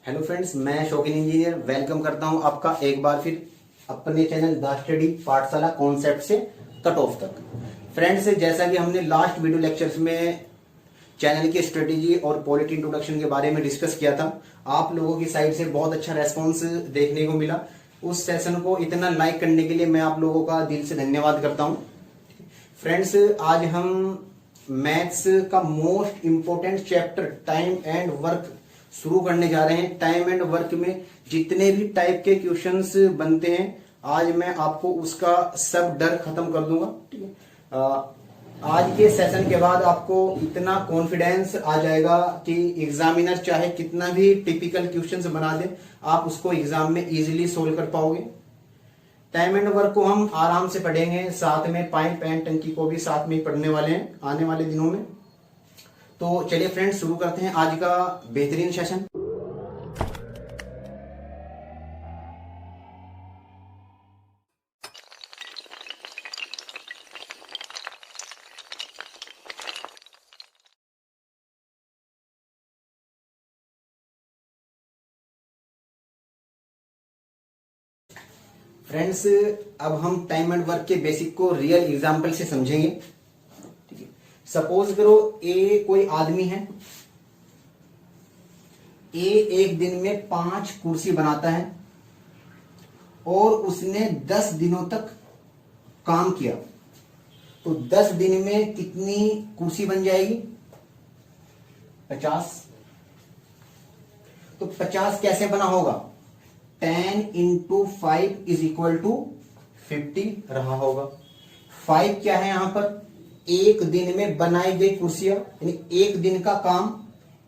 Hello friends, मैं शौकीन engineer welcome करता हूं आपका एक बार फिर अपने चैनल द स्टडी पाठशाला कॉन्सेप्ट से कट ऑफ तक। फ्रेंड्स, जैसा कि हमने लास्ट वीडियो लेक्चर्स में चैनल की स्ट्रेटेजी और पॉलिटी इंट्रोडक्शन के बारे में डिस्कस किया था, आप लोगों की साइड से बहुत अच्छा रेस्पॉन्स देखने को मिला। उस सेशन को इतना लाइक करने के लिए मैं आप लोगों का दिल से धन्यवाद करता हूं। फ्रेंड्स, आज हम मैथ्स का most important chapter time and work शुरू करने जा रहे हैं। टाइम एंड वर्क में जितने भी टाइप के क्वेश्चंस बनते हैं, आज मैं आपको उसका सब डर खत्म कर दूंगा। ठीक है, आज के सेशन के बाद आपको इतना कॉन्फिडेंस आ जाएगा कि एग्जामिनर चाहे कितना भी टिपिकल क्वेश्चंस बना दे, आप उसको एग्जाम में इजीली सोल्व कर पाओगे। टाइम एंड वर्क को हम आराम से पढ़ेंगे, साथ में पाइप एंड टंकी को भी साथ में पढ़ने वाले हैं आने वाले दिनों में। तो चलिए फ्रेंड्स, शुरू करते हैं आज का बेहतरीन सेशन। फ्रेंड्स, अब हम टाइम एंड वर्क के बेसिक को रियल एग्जांपल से समझेंगे। ठीक है, सपोज करो ए कोई आदमी है। ए एक दिन में 5 कुर्सी बनाता है और उसने 10 दिनों तक काम किया, तो 10 दिन में कितनी कुर्सी बन जाएगी? 50। तो 50 कैसे बना होगा? 10 इंटू 5 इज इक्वल टू 50 रहा होगा। 5 क्या है यहां पर? एक दिन में बनाई गई कुर्सियां, यानी एक दिन का काम,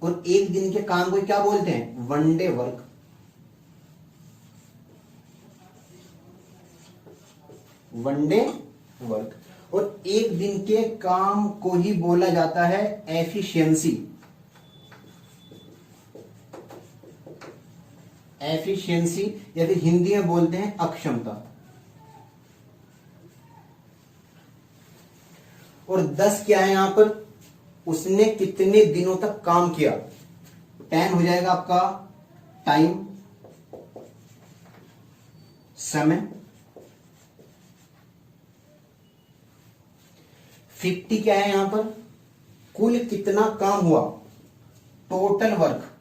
और एक दिन के काम को क्या बोलते हैं? One day work. One day work. और एक दिन के काम को ही बोला जाता है एफिशिएंसी। एफिशिएंसी या फिर हिंदी में बोलते हैं अक्षमता। और 10 क्या है यहां पर? उसने कितने दिनों तक काम किया। 10 हो जाएगा आपका टाइम, समय। 50 क्या है यहां पर? कुल कितना काम हुआ, टोटल वर्क।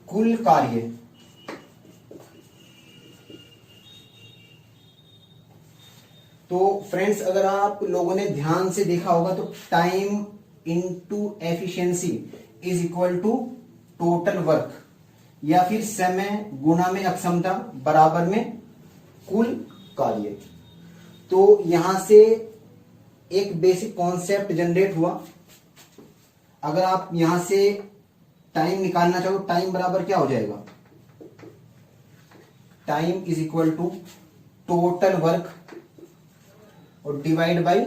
कुल कार्य। तो फ्रेंड्स, अगर आप लोगों ने ध्यान से देखा होगा तो time into efficiency is equal to total work, या फिर समय गुणा में अक्षमता बराबर में कुल कार्य। तो यहां से एक बेसिक कॉन्सेप्ट जनरेट हुआ। अगर आप यहां से टाइम निकालना चाहो, टाइम बराबर क्या हो जाएगा? Time is equal to total work और डिवाइड बाय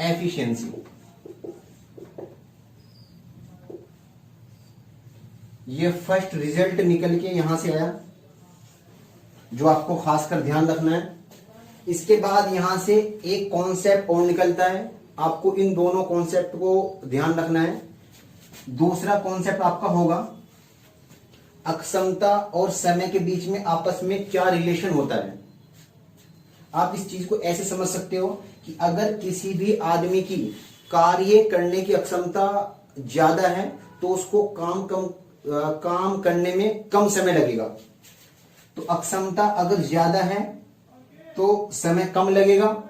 एफिशिएंसी। ये फर्स्ट रिजल्ट निकल के यहां से आया, जो आपको खासकर ध्यान रखना है। इसके बाद यहां से एक कॉन्सेप्ट और निकलता है, आपको इन दोनों कॉन्सेप्ट को ध्यान रखना है। दूसरा कॉन्सेप्ट आपका होगा अक्षमता और समय के बीच में आपस में क्या रिलेशन होता है। आप इस चीज को ऐसे समझ सकते हो कि अगर किसी भी आदमी की कार्य करने की अक्षमता ज्यादा है तो उसको काम करने में कम समय लगेगा। तो अक्षमता अगर ज्यादा है तो समय कम लगेगा,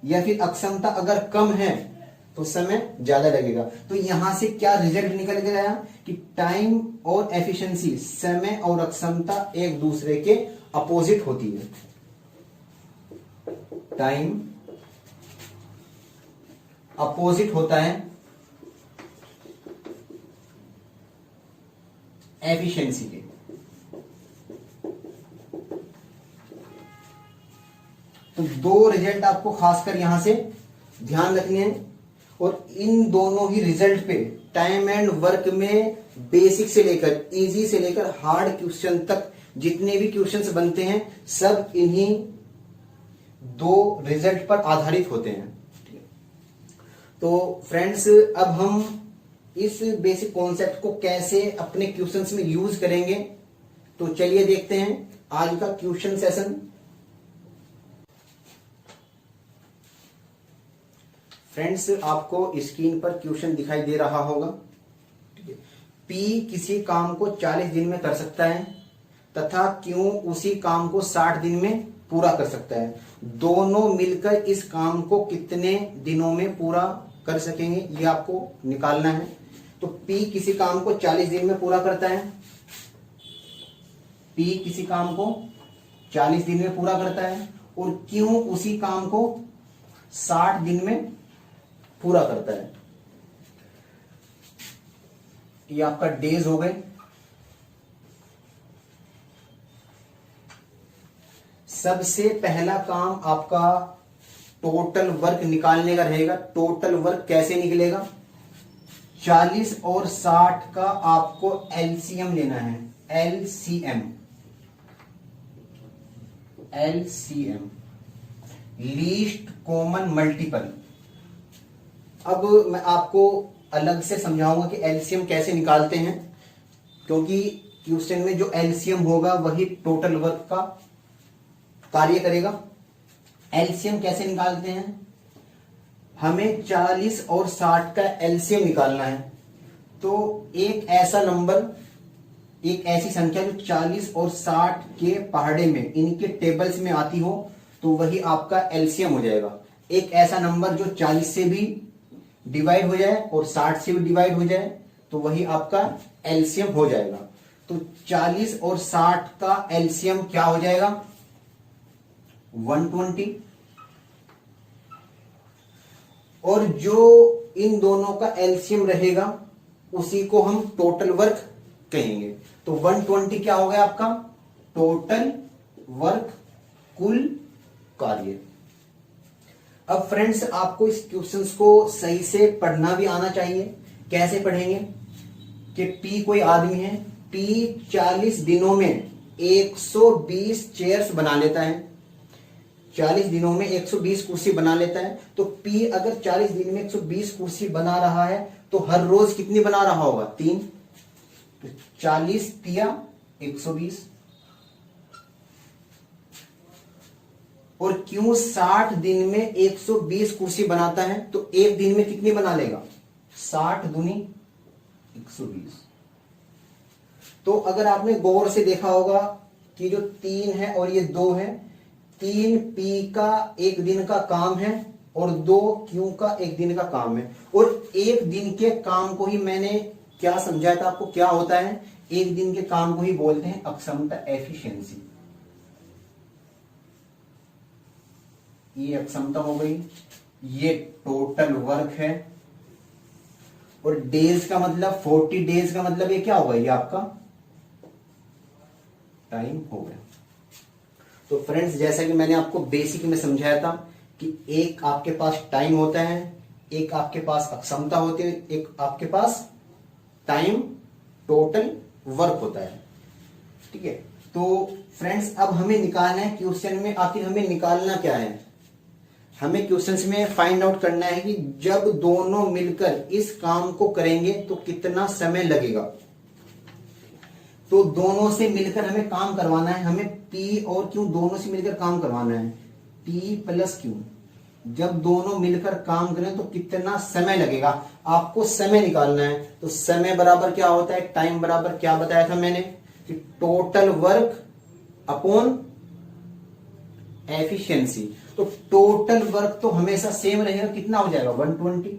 या फिर अक्षमता अगर कम है तो समय ज्यादा लगेगा। तो यहां से क्या रिजल्ट निकल के आया कि टाइम और एफिशिएंसी, समय और अक्षमता एक दूसरे के अपोजिट होती है। टाइम अपोजिट होता है एफिशिएंसी के। तो दो रिजल्ट आपको खासकर यहां से ध्यान रखने हैं, और इन दोनों ही रिजल्ट पे टाइम एंड वर्क में बेसिक से लेकर इजी से लेकर हार्ड क्वेश्चन तक जितने भी क्वेश्चंस बनते हैं, सब इन्हीं दो रिजल्ट पर आधारित होते हैं। तो फ्रेंड्स, अब हम इस बेसिक कॉन्सेप्ट को कैसे अपने क्वेश्चंस में यूज करेंगे, तो चलिए देखते हैं आज का क्वेश्चन सेशन। फ्रेंड्स, आपको स्क्रीन पर क्वेश्चन दिखाई दे रहा होगा। पी किसी काम को 40 दिन में कर सकता है तथा क्यों उसी काम को 60 दिन में पूरा कर सकता है। दोनों मिलकर इस काम को कितने दिनों में पूरा कर सकेंगे, ये आपको निकालना है। तो P किसी काम को 40 दिन में पूरा करता है, P किसी काम को 40 दिन में पूरा करता है और क्यों उसी काम को 60 दिन में पूरा करता है। ये आपका डेज हो गए। सबसे पहला काम आपका टोटल वर्क निकालने का रहेगा। टोटल वर्क कैसे निकलेगा, 40 और 60 का आपको एलसीएम लेना है। LCM least common multiple. अब मैं आपको अलग से समझाऊंगा कि एलसीएम कैसे निकालते हैं, क्योंकि क्वेश्चन में जो एलसीएम होगा वही टोटल वर्क का कार्य करेगा। एलसीएम कैसे निकालते हैं, हमें 40 और 60 का एलसीएम निकालना है। तो एक ऐसा नंबर, एक ऐसी संख्या जो 40 और 60 के पहाड़े में इनके टेबल्स में आती हो तो वही आपका एलसीएम हो जाएगा। एक ऐसा नंबर जो 40 से भी डिवाइड हो जाए और 60 से भी डिवाइड हो जाए तो वही आपका एलसीएम हो जाएगा। तो 40 और 60 का एलसीएम क्या हो जाएगा, 120। और जो इन दोनों का एलसीएम रहेगा उसी को हम टोटल वर्क कहेंगे। तो 120 क्या हो गया आपका टोटल वर्क, कुल कार्य। अब फ्रेंड्स, आपको इस क्वेश्चंस को सही से पढ़ना भी आना चाहिए। कैसे पढ़ेंगे कि P कोई आदमी है, P 40 दिनों में 120 चेयर्स बना लेता है। 40 दिनों में 120 कुर्सी बना लेता है। तो P अगर 40 दिन में 120 कुर्सी बना रहा है तो हर रोज कितनी बना रहा होगा, 3। तो 40 तिया 120। और क्यों 60 दिन में 120 कुर्सी बनाता है तो एक दिन में कितनी बना लेगा, 60 दूनी 120। तो अगर आपने गौर से देखा होगा कि जो 3 है और ये 2 है, 3 P का एक दिन का काम है और 2 Q का एक दिन का काम है। और एक दिन के काम को ही मैंने क्या समझाया था आपको, क्या होता है, एक दिन के काम को ही बोलते हैं अक्षमता, एफिशिएंसी। ये अक्षमता हो गई, ये टोटल वर्क है। और डेज का मतलब 40 डेज का मतलब ये क्या होगा, ये आपका टाइम हो गया। तो फ्रेंड्स, जैसा कि मैंने आपको बेसिक में समझाया था कि एक आपके पास टाइम होता है, एक आपके पास अक्षमता होती है, एक आपके पास टाइम टोटल वर्क होता है। ठीक है। तो फ्रेंड्स, अब हमें निकालना है क्वेश्चन में, आखिर हमें निकालना क्या है, हमें क्वेश्चंस में फाइंड आउट करना है कि जब दोनों मिलकर इस काम को करेंगे तो कितना समय लगेगा। तो दोनों से मिलकर हमें काम करवाना है, हमें P और Q दोनों से मिलकर काम करवाना है, P प्लस Q। जब दोनों मिलकर काम करें तो कितना समय लगेगा, आपको समय निकालना है। तो समय बराबर क्या होता है, टाइम बराबर क्या बताया था मैंने कि टोटल वर्क अपॉन एफिशिएंसी। तो टोटल वर्क तो हमेशा सेम रहेगा, कितना हो जाएगा 120,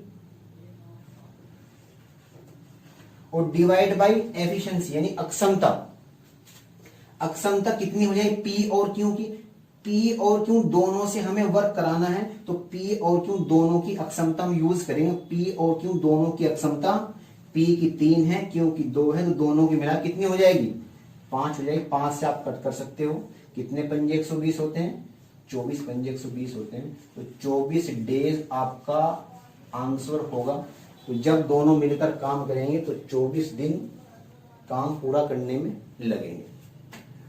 और डिवाइड बाय एफिशिएंसी यानी अक्षमता। अक्षमता कितनी हो जाएगी P और Q की, P और Q दोनों से हमें वर्क कराना है तो P और Q दोनों की अक्षमता हम यूज करेंगे। P और Q दोनों की अक्षमता, P की 3 है, Q की 2 है, तो दोनों की मिला कितनी हो जाएगी, 5 हो जाएगी। 5 से आप कट कर सकते हो, कितने पंजे 120 होते हैं, 24 पंजे 120 होते हैं। तो 24 डेज आपका आंसर होगा। तो जब दोनों मिलकर काम करेंगे तो 24 दिन काम पूरा करने में लगेंगे।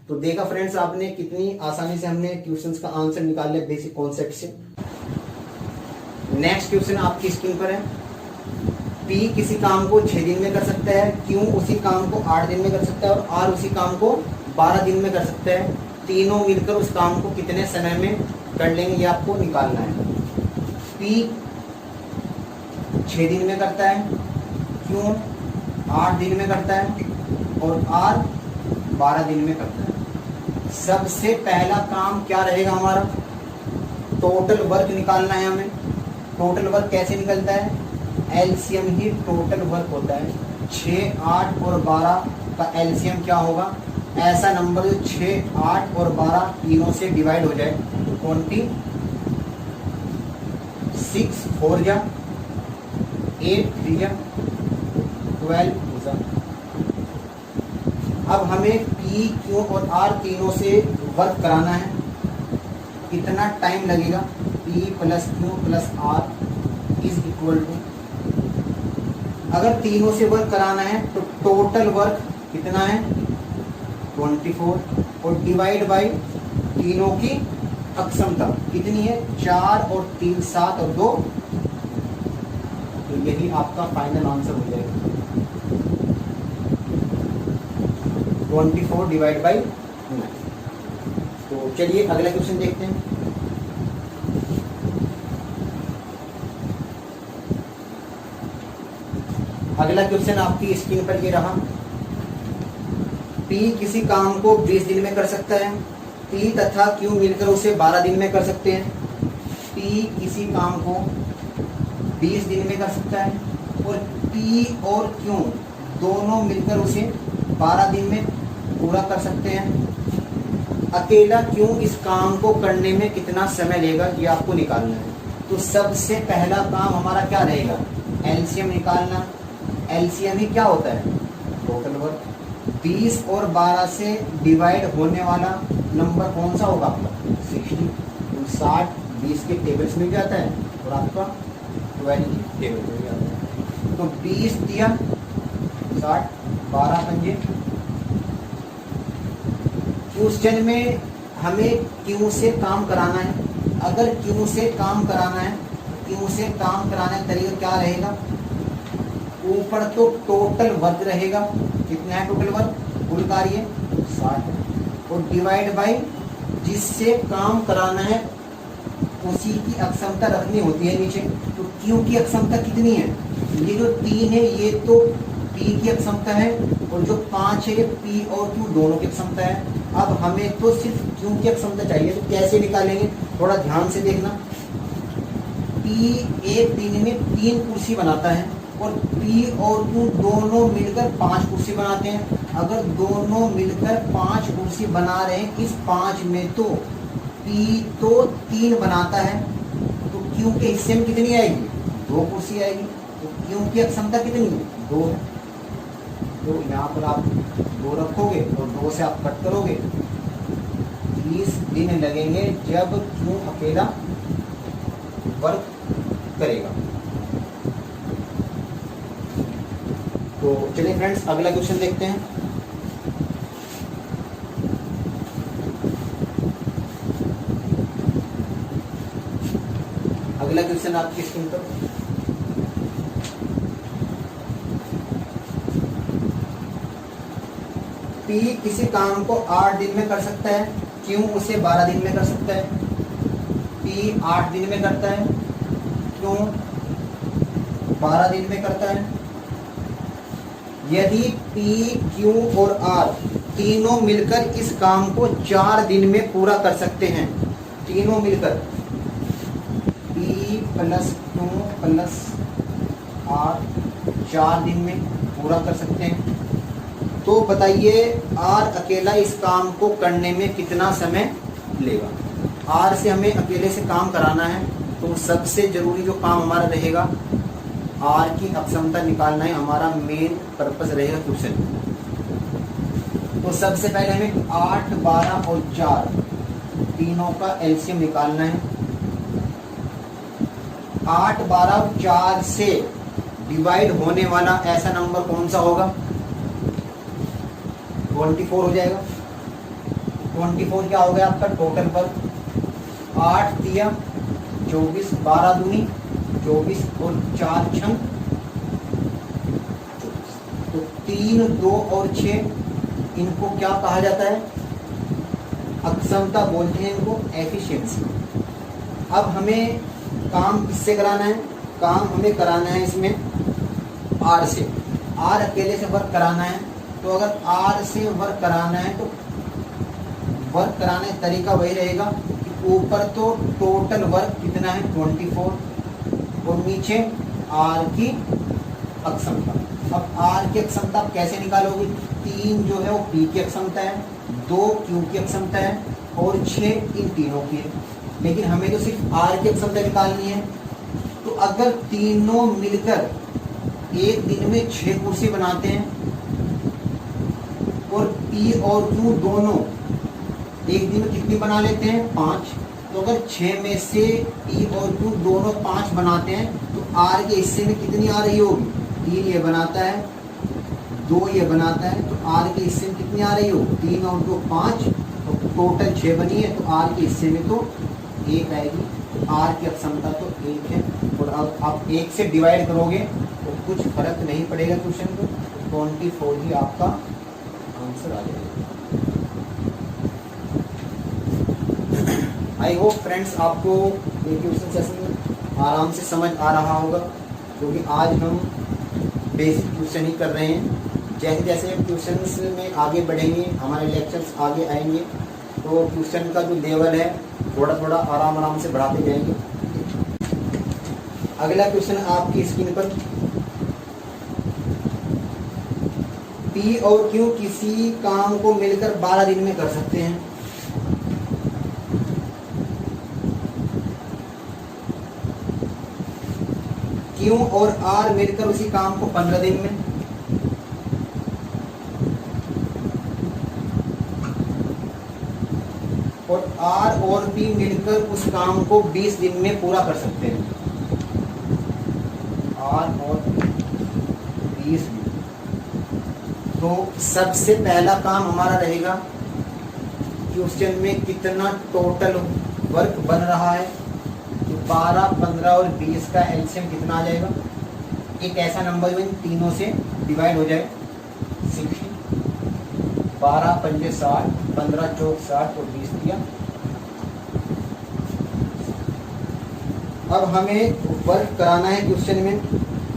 तो देखा फ्रेंड्स आपने कितनी आसानी से हमने क्वेश्चंस का आंसर निकाल लिया बेसिक कॉन्सेप्ट से। नेक्स्ट क्वेश्चन आपकी स्क्रीन पर है। P किसी काम को 6 दिन में कर सकता है, Q उसी काम को 8 दिन में कर सकता है और R उसी काम को 12 दिन में कर सकता है। तीनों मिलकर उस काम को कितने समय में कर लेंगे ये आपको निकालना है। P 6 दिन में करता है, Q 8 दिन में करता है और R 12 दिन में करता है। सबसे पहला काम क्या रहेगा हमारा, टोटल वर्क निकालना है हमें। टोटल वर्क कैसे निकलता है, एलसीएम ही टोटल वर्क होता है। 6, 8 और 12 का एलसीएम क्या होगा, ऐसा नंबर जो 6, 8 और 12 तीनों से डिवाइड हो जाए। 26 4 जा 8 3 जा 12 जा। अब हमें P, Q और R तीनों से वर्क कराना है। कितना टाइम लगेगा, P plus Q plus R is equal to, अगर तीनों से वर्क कराना है तो टोटल वर्क कितना है 24 और डिवाइड बाय तीनों की अक्षमता कितनी है 4 और 3 7 और 2, तो यही आपका फाइनल आंसर हो जाएगा 24 डिवाइड बाई 9। तो चलिए अगला क्वेश्चन देखते हैं। अगला क्वेश्चन आपकी स्क्रीन पर ये रहा। P किसी काम को 20 दिन में कर सकता है, P तथा Q मिलकर उसे 12 दिन में कर सकते हैं। P किसी काम को 20 दिन में कर सकता है और P और Q दोनों मिलकर उसे 12 दिन में पूरा कर सकते हैं। अकेला Q इस काम को करने में कितना समय लेगा ये आपको निकालना है। तो सबसे पहला काम हमारा क्या रहेगा, एलसीएम निकालना। एलसीएम ही क्या होता है, टोटल वर्क। 20 और 12 से डिवाइड होने वाला नंबर कौन सा होगा आपका 60। तो 60 20 के टेबल्स में जाता है और आपका 12 की टेबल में जाता है। तो 20 दिया 60 12 पंजे। क्वेश्चन में हमें Q से काम कराना है। अगर Q से काम कराना है, Q से काम कराने का तरीका क्या रहेगा, ऊपर तो टोटल वर्क रहेगा, कितना है टोटल वर्क, कुल कार्य 60 और डिवाइड बाय जिससे काम कराना है उसी की अक्षमता रखनी होती है नीचे। तो Q की अक्षमता कितनी है, ये जो 3 है ये तो P की अक्षमता है और जो 5 है ये P और Q दोनों की अक्षमता है। अब हमें तो सिर्फ Q की अक्षमता चाहिए, तो कैसे निकालेंगे थोड़ा ध्यान से देखना। P एक दिन में 3 कुर्सी बनाता है और P और Q दोनों मिलकर 5 कुर्सी बनाते हैं। अगर दोनों मिलकर 5 कुर्सी बना रहे हैं, इस 5 में तो P तो 3 बनाता है, तो Q के हिस्से में कितनी आएगी 2 कुर्सी आएगी। तो Q की अक्षमता कितनी है 2 है। तो यहाँ पर आप 2 रखोगे और 2 से आप कट करोगे। 30 दिन लगेंगे जब Q अकेला वर्क करेगा। तो चलिए फ्रेंड्स अगला क्वेश्चन देखते हैं। अगला क्वेश्चन आपकी स्क्रीन पर, P किसी काम को 8 दिन में कर सकता है, Q उसे 12 दिन में कर सकता है। P 8 दिन में करता है, Q 12 दिन में करता है। यदि P, Q और R तीनों मिलकर इस काम को 4 दिन में पूरा कर सकते हैं, तीनों मिलकर P plus Q plus R 4 दिन में पूरा कर सकते हैं, तो बताइए R अकेला इस काम को करने में कितना समय लेगा। R से हमें अकेले से काम कराना है, तो सबसे जरूरी जो काम हमारा रहेगा R की अक्षमता निकालना है, हमारा मेन पर्पस रहेगा क्वेश्चन। तो सबसे पहले हमें 8, 12 और 4 तीनों का एलसीएम निकालना है। 8, 12 और 4 से डिवाइड होने वाला ऐसा नंबर कौन सा होगा, 24 हो जाएगा। 24 क्या हो गया आपका टोटल वर्क। 8 दिया 24, 12 दूनी 24 और 4 छंग 3, 2 और 6 इनको क्या कहा जाता है? अक्षमता बोलते हैं इनको, एफिशिएंसी। अब हमें काम किससे कराना है? काम हमें कराना है इसमें आर से। आर अकेले से वर्क कराना है, तो अगर आर से वर्क कराना है तो वर्क कराने का तरीका वही रहेगा कि ऊपर तो टोटल वर्क कितना है 24 और नीचे आर की अक्षमता। अब आर की अक्षमता आप कैसे निकालोगे? 3 जो है वो पी की अक्षमता है, 2 क्यू की अक्षमता है और 6 इन तीनों की है। लेकिन हमें तो सिर्फ आर की अक्षमता निकालनी है। तो अगर तीनों मिलकर एक दिन में 6 कुर्सी बनाते हैं और पी और क्यू दोनों एक दिन में कितनी बना लेते हैं? 5। तो अगर 6 में से पी और क्यू दोनों 5 बनाते हैं तो आर के हिस्से में कितनी आ रही होगी? 3 ये बनाता है, 2 ये बनाता है, तो आर के हिस्से में कितनी आ रही होगी? 3 और 2 5, तो टोटल 6 बनी है, तो आर के हिस्से में तो 1 आएगी। आर की अक्षमता तो 1 है। और अब आप 1 से डिवाइड करोगे तो कुछ फर्क नहीं पड़ेगा क्वेश्चन को, 24 ही आपका आंसर आ जाएगा। आई होप फ्रेंड्स आपको ये ट्यूशन सेशन आराम से समझ आ रहा होगा, क्योंकि आज हम बेसिक ट्यूशन ही कर रहे हैं। जैसे जैसे ट्यूशन्स में आगे बढ़ेंगे, हमारे लेक्चर्स आगे आएंगे, तो ट्यूशन का जो लेवल है थोड़ा थोड़ा आराम आराम से बढ़ाते जाएंगे। अगला क्वेश्चन आपकी स्क्रीन पर, पी और क्यू किसी काम को मिलकर 12 दिन में कर सकते हैं। क्यू और आर मिलकर उसी काम को 15 दिन में, और आर और पी मिलकर उस काम को 20 दिन में पूरा कर सकते हैं। आर और 20 दिन। तो सबसे पहला काम हमारा रहेगा क्वेश्चन में कितना टोटल वर्क बन रहा है। तो 12, 15 और 20 का एलसीएम कितना आ जाएगा? एक ऐसा नंबर जो इन तीनों से डिवाइड हो जाए, 60। 12 पंजे 60, 15 चौक 60 और 20 दिया। अब हमें वर्क कराना है क्वेश्चन में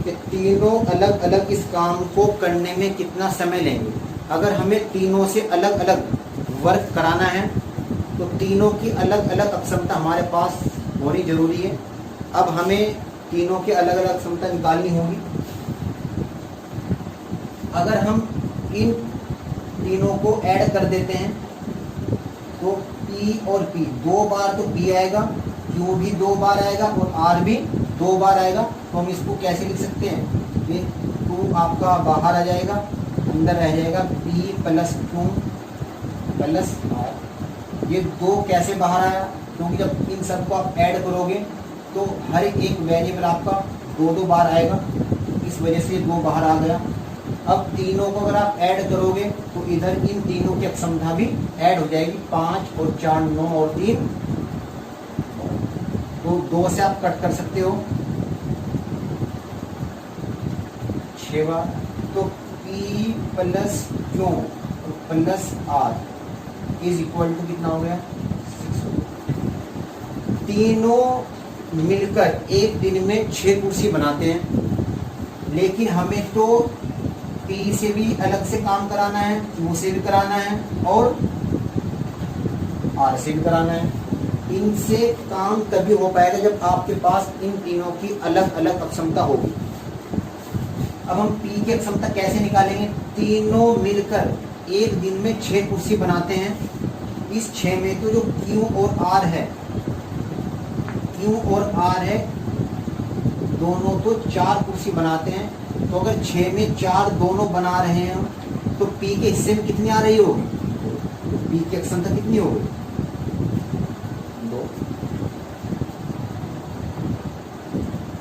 कि तीनों अलग अलग इस काम को करने में कितना समय लेंगे। अगर हमें तीनों से अलग अलग वर्क कराना है तो तीनों की अलग अलग अक्षमता हमारे पास होनी जरूरी है। अब हमें तीनों की अलग अलग क्षमता निकालनी होगी। अगर हम इन तीनों को ऐड कर देते हैं तो P और P 2 बार तो P आएगा, Q भी 2 बार आएगा और R भी 2 बार आएगा। तो हम इसको कैसे लिख सकते हैं? ये 2 आपका बाहर आ जाएगा, अंदर रह जाएगा P plus Q plus R। ये 2 कैसे बाहर आया? क्योंकि जब इन सबको आप ऐड करोगे तो हर एक वेरिएबल आपका 2 बार आएगा, इस वजह से 2 बाहर आ गया। अब तीनों को अगर आप ऐड करोगे तो इधर इन तीनों की अक्षमता भी ऐड हो जाएगी, 5 और 4 9 और 3, तो 2 से आप कट कर सकते हो 6 बार। तो P plus Q plus R is equal to कितना हो गया? 6। तीनों मिलकर एक दिन में 6 कुर्सी बनाते हैं, लेकिन हमें तो P से भी अलग से काम कराना है, Q से भी कराना है और R से भी कराना है। इनसे काम तभी हो पाएगा जब आपके पास इन तीनों की अलग अलग अक्षमता होगी। अब हम P की अक्षमता कैसे निकालेंगे? तीनों मिलकर एक दिन में 6 कुर्सी बनाते हैं। इस 6 में तो जो Q और R है, Q और R है, दोनों तो 4 कुर्सी बनाते हैं। तो अगर 6 में 4 दोनों बना रहे हैं तो P के हिस्से में कितनी आ रही होगी? P की अक्षमता कितनी होगी? 2।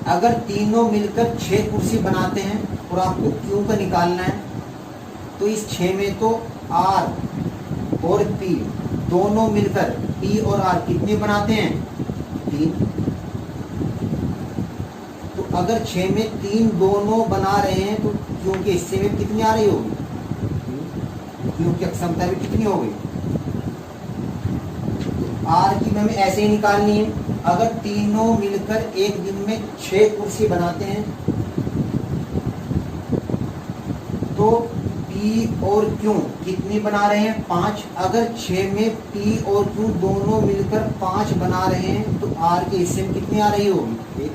अगर तीनों मिलकर 6 कुर्सी बनाते हैं और आपको Q का निकालना है तो इस 6 में तो R और P दोनों मिलकर P और R कितने बनाते हैं? 3। तो अगर 6 में 3 दोनों बना रहे हैं तो क्यू के हिस्से में कितनी आ रही होगी, क्यू की अक्षमता भी कितनी हो गई। आर की हमें ऐसे ही निकालनी है। अगर तीनों मिलकर एक दिन में 6 कुर्सी बनाते हैं तो पी और क्यू कितनी बना रहे हैं, 5। अगर 6 में पी और क्यू दोनों मिलकर 5 बना रहे हैं तो आर के हिस्से में कितनी आ रही होगी, 1।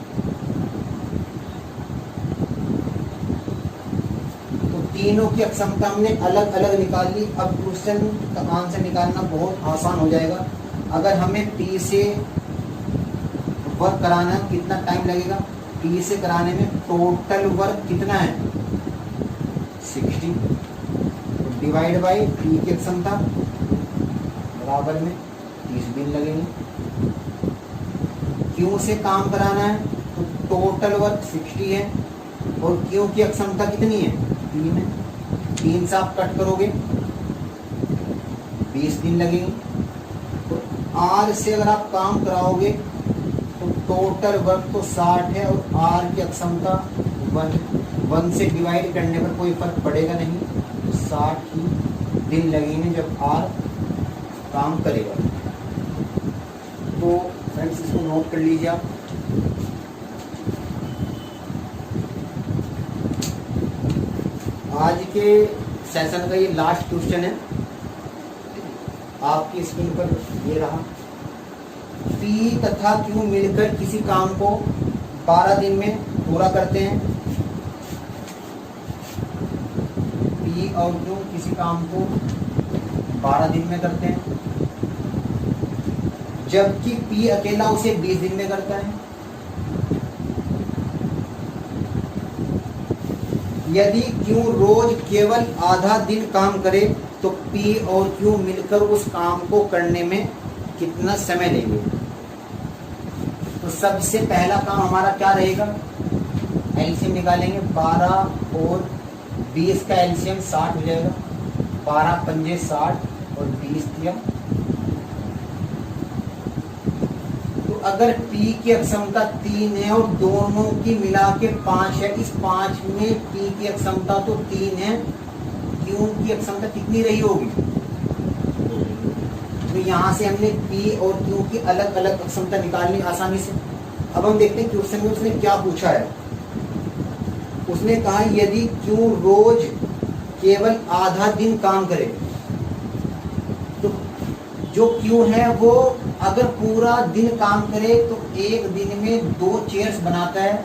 तो तीनों की अक्षमता हमने अलग अलग निकाल ली। अब क्वेश्चन का आंसर निकालना बहुत आसान हो जाएगा। अगर हमें पी से वर्क कराना कितना टाइम लगेगा, पी से कराने में टोटल वर्क कितना है, 60 डिवाइड बाई पी की अक्षमता बराबर में 30 दिन लगेंगे। क्यू से काम कराना है तो टोटल वर्क 60 है और क्यू की अक्षमता कितनी है, 3 है। 3 से आप कट करोगे 20 दिन लगेंगे। तो आर से अगर आप काम कराओगे तो टोटल वर्क तो 60 है और आर की अक्षमता 1 से डिवाइड करने पर कोई फर्क पड़ेगा नहीं, 60 ही दिन लगेंगे जब आर काम करेगा। तो फ्रेंड्स इसको नोट कर लीजिए आप। आज के सेशन का ये लास्ट क्वेश्चन है, आपकी स्क्रीन पर ये रहा। पी तथा क्यू मिलकर किसी काम को 12 दिन में पूरा करते हैं। पी और क्यू किसी काम को 12 दिन में करते हैं, जबकि पी अकेला उसे 20 दिन में करता है। यदि क्यू रोज केवल आधा दिन काम करे तो पी और क्यू मिलकर उस काम को करने में कितना समय लेंगे। तो सबसे पहला काम हमारा क्या रहेगा, एलसीएम निकालेंगे। 12 और 20 का एलसीएम 60 हो जाएगा। 12 पंजे 60 और 20 दिया। तो अगर पी की अक्षमता 3 है और दोनों की मिला के 5 है, इस 5 में पी की अक्षमता तो 3 है, क्यू की अक्षमता कितनी रही होगी, तो यहाँ से हमने पी और क्यू की अलग अलग अक्षमता निकालनी आसानी से। अब हम देखते हैं क्वेश्चन में उसने क्या पूछा है। उसने कहा यदि क्यू रोज केवल आधा दिन काम करे तो जो क्यू है वो अगर पूरा दिन काम करे तो एक दिन में 2 चेयर्स बनाता है,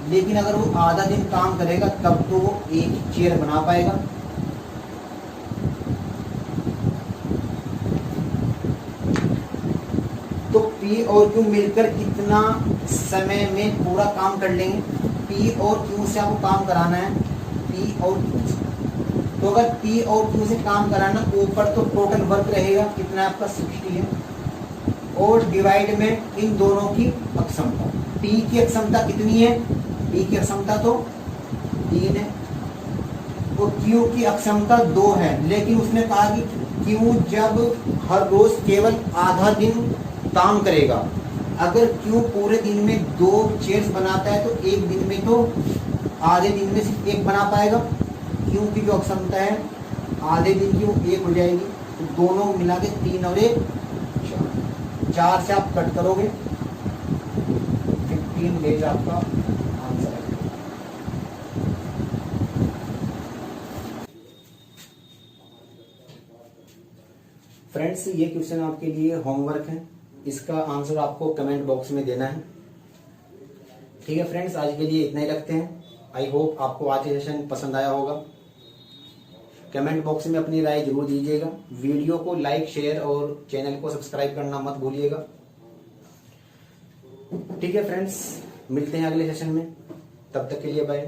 लेकिन अगर वो आधा दिन काम करेगा तब तो वो 1 चेयर बना पाएगा। तो पी और क्यू मिलकर कितना समय में पूरा काम कर लेंगे। पी और क्यू से आपको काम कराना है, पी और क्यू से। तो अगर पी और क्यू से काम कराना, ऊपर तो टोटल वर्क रहेगा कितना आपका 60 है और डिवाइड में इन दोनों की अक्षमता। पी की अक्षमता कितनी है, पी की अक्षमता तो 3 है और क्यू की अक्षमता 2 है, लेकिन उसने कहा कि क्यू जब हर रोज केवल आधा दिन काम करेगा, अगर क्यू पूरे दिन में 2 चेयर्स बनाता है तो एक दिन में तो आधे दिन में सिर्फ 1 बना पाएगा। क्यू की जो अक्षमता है आधे दिन की वो 1 हो जाएगी। तो दोनों मिला के 3 और 1 4 से आप कट करोगे 15 डेज आपका आंसर है। फ्रेंड्स ये क्वेश्चन आपके लिए होमवर्क है, इसका आंसर आपको कमेंट बॉक्स में देना है। ठीक है फ्रेंड्स, आज के लिए इतना ही रखते हैं। आई होप आपको आज का सेशन पसंद आया होगा। कमेंट बॉक्स में अपनी राय जरूर दीजिएगा। वीडियो को लाइक शेयर और चैनल को सब्सक्राइब करना मत भूलिएगा। ठीक है फ्रेंड्स, मिलते हैं अगले सेशन में। तब तक के लिए बाय।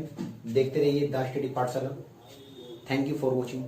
देखते रहिए द स्टडी पाठशाला। Thank you for watching.